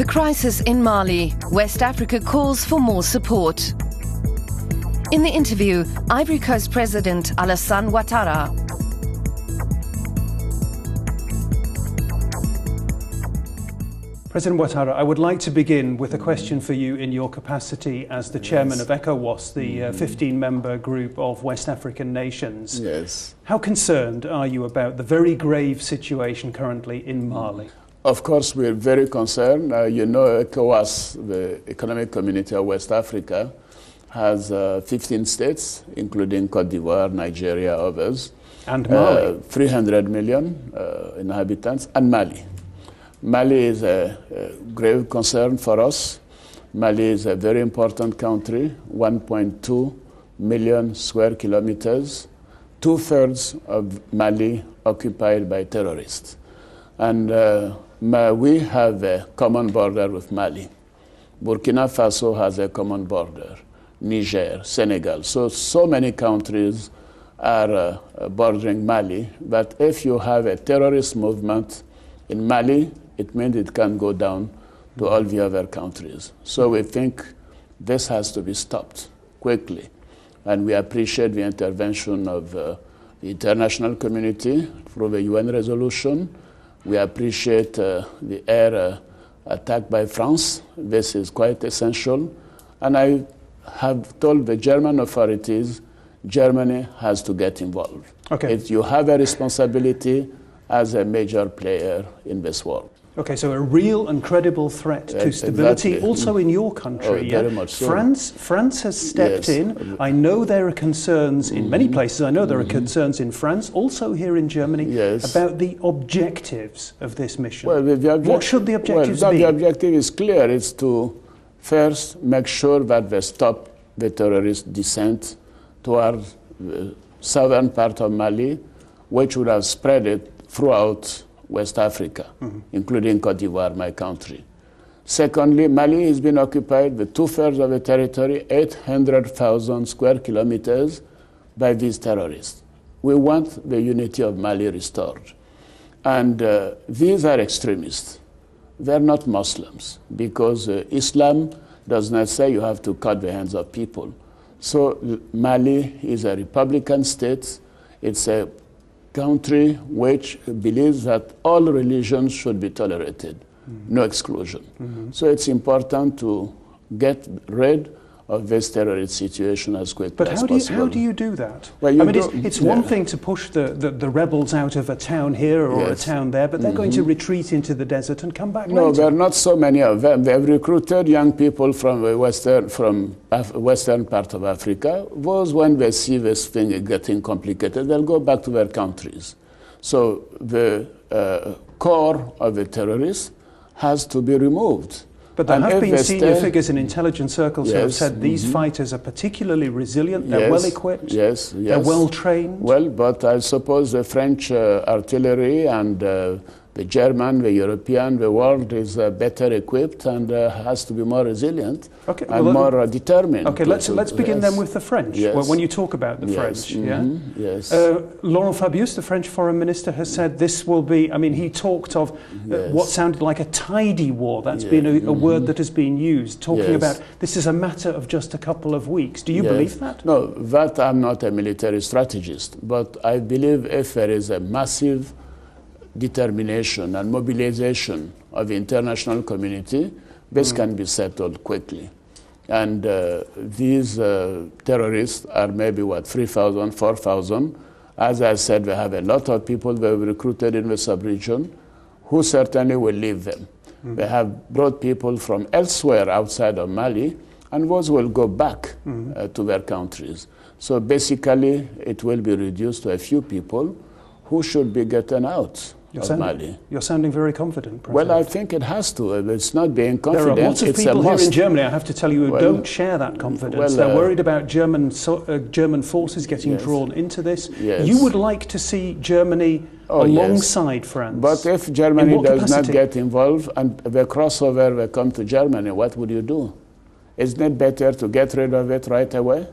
The crisis in Mali, West Africa calls for more support. In the interview, Ivory Coast President Alassane Ouattara. President Ouattara, I would like to begin with a question for you in your capacity as the chairman of ECOWAS, the 15-member group of West African nations. Yes. How concerned are you about the very grave situation currently in Mali? Of course, we're very concerned. You know, ECOWAS, the Economic Community of West Africa, has 15 states, including Côte d'Ivoire, Nigeria, others. And Mali. 300 million inhabitants, and Mali. Mali is a grave concern for us. Mali is a very important country, 1.2 million square kilometers, 2/3 of Mali occupied by terrorists. And we have a common border with Mali. Burkina Faso has a common border, Niger, Senegal. So many countries are bordering Mali, but if you have a terrorist movement in Mali, it means it can go down to all the other countries. So we think this has to be stopped quickly. And we appreciate the intervention of the international community through the UN resolution. We appreciate the air attack by France. This is quite essential. And I have told the German authorities, Germany has to get involved. Okay. You have a responsibility as a major player in this world. Okay, so a real and credible threat to stability, exactly. Also in your country. Very much so. France has stepped in. I know there are concerns in many places. I know there are concerns in France, also here in Germany, about the objectives of this mission. Well, what should the objectives be? The objective is clear. It's to first make sure that they stop the terrorist descent towards the southern part of Mali, which would have spread it throughout West Africa, including Côte d'Ivoire, my country. Secondly, Mali has been occupied with 2/3 of the territory, 800,000 square kilometers, by these terrorists. We want the unity of Mali restored. And these are extremists. They're not Muslims, because Islam does not say you have to cut the hands of people. So Mali is a republican state. It's a country which believes that all religions should be tolerated, no exclusion. So it's important to get rid of this terrorist situation as quickly as possible. But how do you do that? Well, I mean, it's one thing to push the rebels out of a town here or a town there, but they're going to retreat into the desert and come back later. No, there are not so many of them. They've recruited young people from the western part of Africa. Those, when they see this thing getting complicated, they'll go back to their countries. So the core of the terrorists has to be removed. But there have been senior figures in intelligence circles who have said these fighters are particularly resilient, they're well equipped, they're well trained. Well, but I suppose the French artillery and the German, the European, the world is better equipped and has to be more resilient and more determined. Okay, let's begin then with the French. Well, when you talk about the French, Laurent Fabius, the French foreign minister, has said this will be, I mean, he talked of what sounded like a tidy war. That's been a word that has been used, talking about this is a matter of just a couple of weeks. Do you believe that? No, that I'm not a military strategist, but I believe if there is a massive determination and mobilization of the international community, this can be settled quickly. And these terrorists are maybe, 3,000, 4,000. As I said, we have a lot of people they have recruited in the sub-region who certainly will leave them. They have brought people from elsewhere outside of Mali, and those will go back to their countries. So basically, it will be reduced to a few people who should be getting out. You're sounding very confident, President. Well, I think it has to. It's not being confident. There are lots of people here in Germany, I have to tell you, who don't share that confidence. They're worried about German forces getting drawn into this. You would like to see Germany alongside France. But if Germany does not get involved and the crossover will come to Germany, what would you do? Isn't it better to get rid of it right away?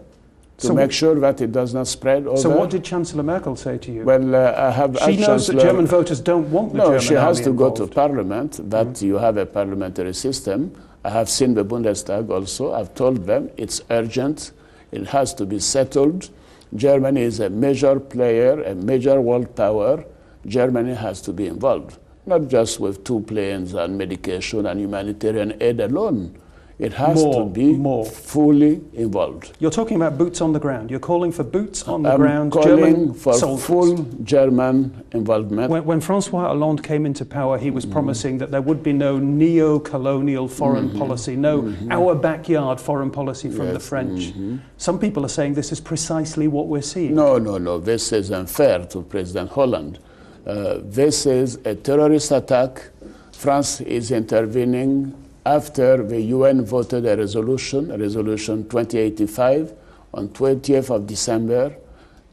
to make sure that it does not spread over. So what did Chancellor Merkel say to you? Well, I have She knows that German voters don't want the German army No, she has to involved. go to parliament, that you have a parliamentary system. I have seen the Bundestag also. I've told them it's urgent. It has to be settled. Germany is a major player, a major world power. Germany has to be involved, not just with 2 planes and medication and humanitarian aid alone. It has to be fully involved. You're talking about boots on the ground. You're calling for boots on the ground, calling German for soldiers. Full German involvement. When François Hollande came into power, he was promising that there would be no neo-colonial foreign policy, no our backyard foreign policy from the French. Some people are saying this is precisely what we're seeing. No. This is unfair to President Hollande. This is a terrorist attack. France is intervening after the UN voted a resolution 2085, on 20th of December,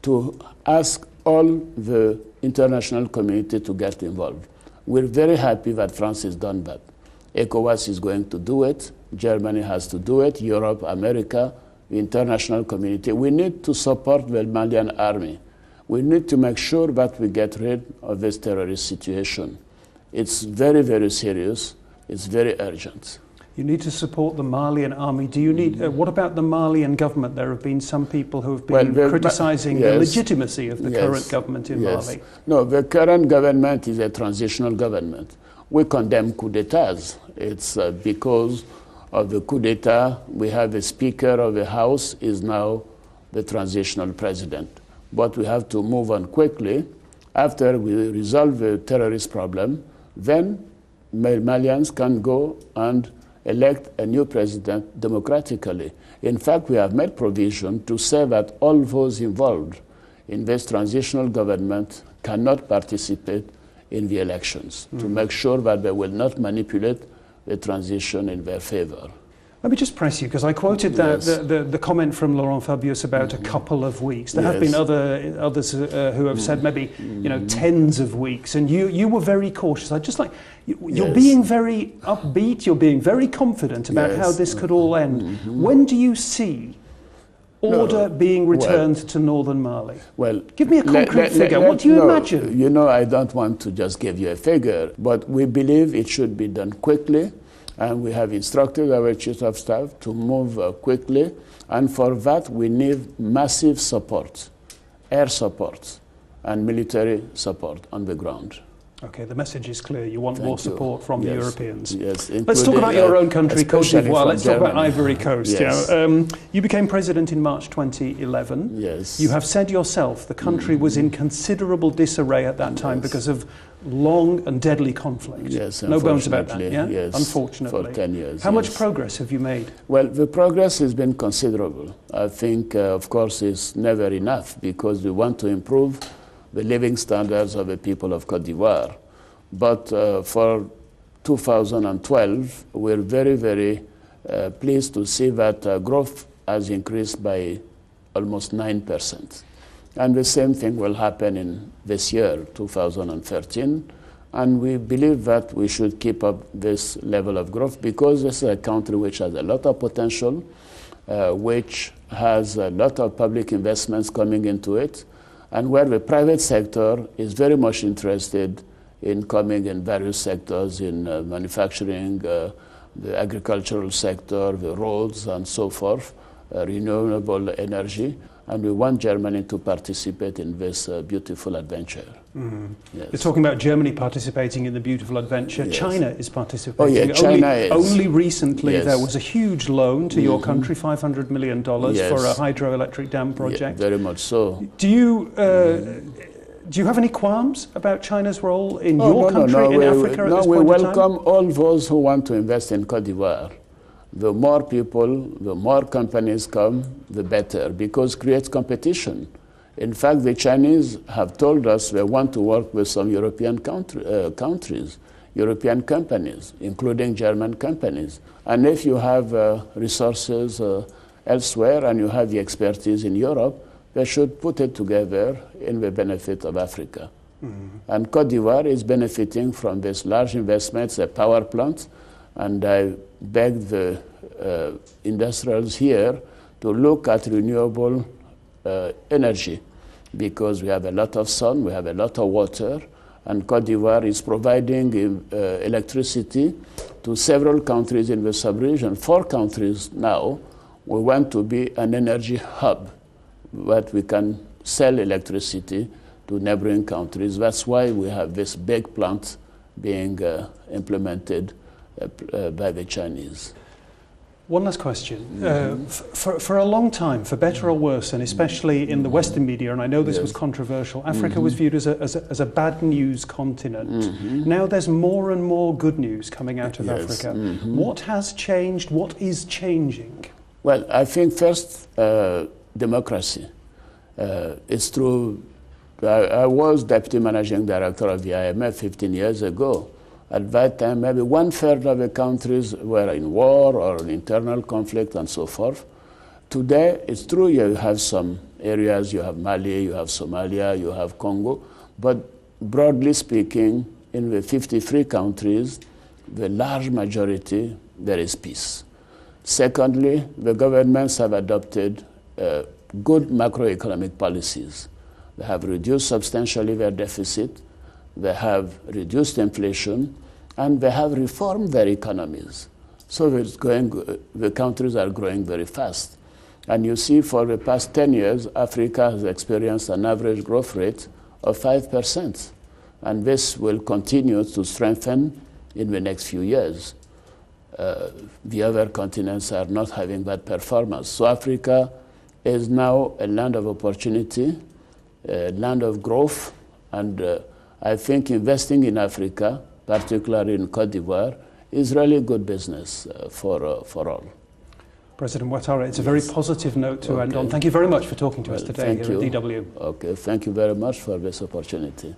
to ask all the international community to get involved. We're very happy that France has done that. ECOWAS is going to do it. Germany has to do it. Europe, America, the international community. We need to support the Malian army. We need to make sure that we get rid of this terrorist situation. It's very, very serious. It's very urgent. You need to support the Malian army. Do you need? What about the Malian government? There have been some people who have been criticising the legitimacy of the current government in Mali. No, the current government is a transitional government. We condemn coup d'etats. It's because of the coup d'etat, we have the Speaker of the House is now the transitional president. But we have to move on quickly. After we resolve the terrorist problem, then Malians can go and elect a new president democratically. In fact, we have made provision to say that all those involved in this transitional government cannot participate in the elections, to make sure that they will not manipulate the transition in their favor. Let me just press you, because I quoted the comment from Laurent Fabius about a couple of weeks. There have been others who have said maybe tens of weeks, and you were very cautious. I just like you're being very upbeat. You're being very confident about how this could all end. When do you see order being returned to northern Mali? Well, give me a concrete figure. What do you imagine? You know, I don't want to just give you a figure, but we believe it should be done quickly. And we have instructed our Chief of Staff to move quickly. And for that, we need massive support, air support, and military support on the ground. Okay, the message is clear. You want more support from the Europeans. Yes. Let's talk about your own country, Côte d'Ivoire. Let's talk about Ivory Coast. Yes. You became president in March 2011. Yes. You have said yourself the country was in considerable disarray at that time because of long and deadly conflict. Yes, no bones about that, Yes, unfortunately. For 10 years. How much progress have you made? Well, the progress has been considerable. I think, of course, it's never enough because we want to improve the living standards of the people of Côte d'Ivoire. But for 2012, we're very, very pleased to see that growth has increased by almost 9%. And the same thing will happen in this year, 2013. And we believe that we should keep up this level of growth because this is a country which has a lot of potential, which has a lot of public investments coming into it, and where the private sector is very much interested in coming in various sectors, in manufacturing, the agricultural sector, the roads, and so forth, renewable energy. And we want Germany to participate in this beautiful adventure. Yes. You're talking about Germany participating in the beautiful adventure. Yes. China is participating. Oh, yeah, China is. Only recently there was a huge loan to your country, $500 million for a hydroelectric dam project. Yeah, very much so. Do you have any qualms about China's role in your country, in Africa at this point in time? No, we welcome all those who want to invest in Côte d'Ivoire. The more people, the more companies come, the better, because it creates competition. In fact, the Chinese have told us they want to work with some European countries, European companies, including German companies. And if you have resources elsewhere and you have the expertise in Europe, they should put it together in the benefit of Africa. And Côte d'Ivoire is benefiting from this large investments, a power plant, and I beg the industrials here to look at renewable energy because we have a lot of sun, we have a lot of water, and Côte d'Ivoire is providing electricity to several countries in the sub-region. 4 countries now. We want to be an energy hub, that we can sell electricity to neighboring countries. That's why we have this big plant being implemented by the Chinese. One last question. For a long time, for better or worse, and especially in the Western media, and I know this was controversial, Africa was viewed as a bad news continent. Now there's more and more good news coming out of Africa. What has changed? What is changing? Well, I think first, democracy. It's true. I was deputy managing director of the IMF 15 years ago. At that time, maybe 1/3 of the countries were in war or in internal conflict and so forth. Today, it's true you have some areas, you have Mali, you have Somalia, you have Congo, but broadly speaking, in the 53 countries, the large majority, there is peace. Secondly, the governments have adopted good macroeconomic policies. They have reduced substantially their deficit, they have reduced inflation, and they have reformed their economies. So the countries are growing very fast. And you see for the past 10 years, Africa has experienced an average growth rate of 5%. And this will continue to strengthen in the next few years. The other continents are not having that performance. So Africa is now a land of opportunity, a land of growth, and I think investing in Africa, particularly in Côte d'Ivoire, is really good business for all. President Ouattara, it's a very positive note to end on. Thank you very much for talking to us today here at DW. Okay, thank you very much for this opportunity.